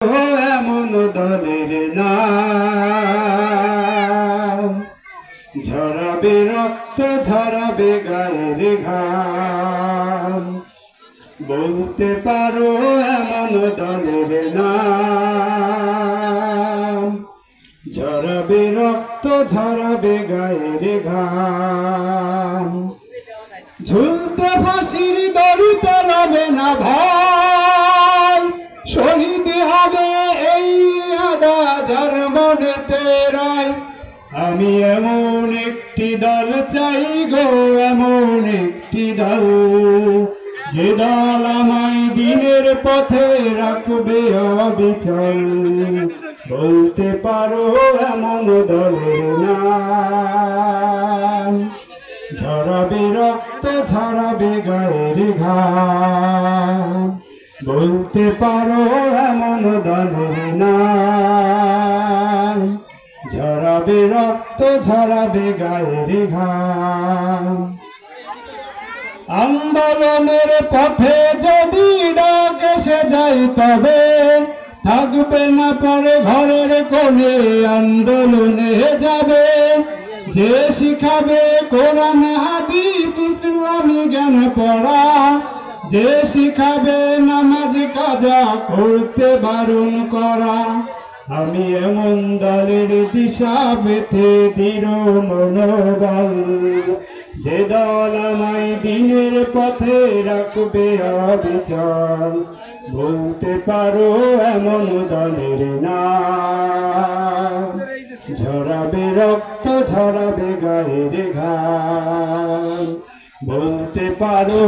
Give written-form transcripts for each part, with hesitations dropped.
এমন দলের নাম, ঝরাবে রক্ত ঝরাবে গায়ের ঘাম। বলতে পারো এমন দলের নাম, ঝরাবে রক্ত ঝরাবে গায়ের ঘাম। ঝুলতে ফাঁসির দড়িতে রবে না ভাই, শহীদ হবে এই আদা যার মনেতে রয়। আমি এমন একটি দল চাই গো, এমন একটি দল, যে দল আমায় দিনের পথে রাখবে অবিচল। বলতে পারো এমন দলের নাম, ঝরাবে রক্ত ঝরাবে গায়ের ঘাম। বলতে পারো এমন দলের নাম, ঝরাবে রক্ত ঝরাবে গায়ের ঘাম। আন্দোলনের পথে যদি ডাক এসে যায় তবে থাকবে না পরে ঘরের কোণে, আন্দোলনে যাবে যে শিখাবে কোরআন হাদিস ইসলামী জ্ঞান পড়া, যে শিখাবে নামাজ কাজা করতে বারণ করা। আমি এমন দলের দিশা পেতে দৃঢ় মনোবল, যে দল আমায় দিনের পথে রাখবে অবিচল। বলতে পারো এমন দলের নাম, ঝরাবে রক্ত ঝরাবে গায়ের ঘাম। বলতে পারো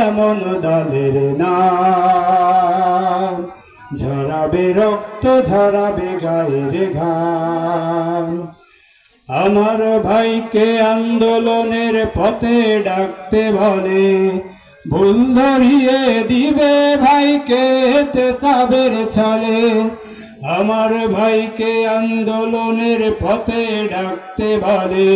এমন দলের নাম, ঝরাবে রক্ত ঝরাবে গায়ের ঘাম। আমার ভাইকে আন্দোলনের পথে ডাকতে বলে, ভুল ধরিয়ে দিবে ভাইকে তেসাবের ছলে। আমার ভাইকে আন্দোলনের পথে ডাকতে বলে,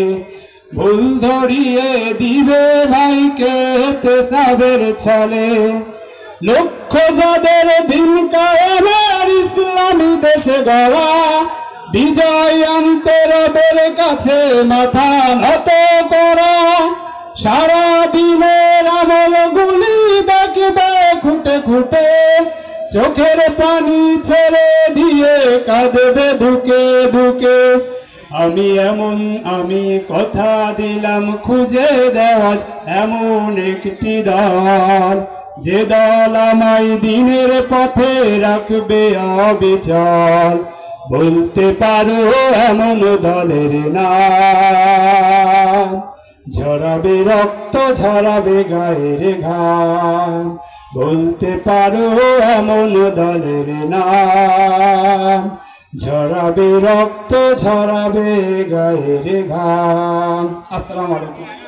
ভুল ধরিয়ে দিবে ভাইকে তেসাবের ছলে। লক্ষ্য যাদের দিন কায়েমের ইসলামী দেশে গড়া, বিজয় আনতে রবের কাছে মাথা নত করা। সারা দিনের আমল গুলি দেখবে খুঁটে খুঁটে, চোখের পানি ছেড়ে দিয়ে কাঁদবে ধুকে ধুকে। আমি কথা দিলাম খুঁজে দেওয়া এমন একটি দল, যে দল আমায় দিনের পথে রাখবে অবিচল। বলতে পারো এমন দলের নাম, ঝরাবে রক্ত ঝরাবে গায়ের ঘাম। বলতে পারো এমন দলের নাম, ঝরাবে রক্ত ঝরাবে গায়ের ঘাম। আসসালামু আলাইকুম।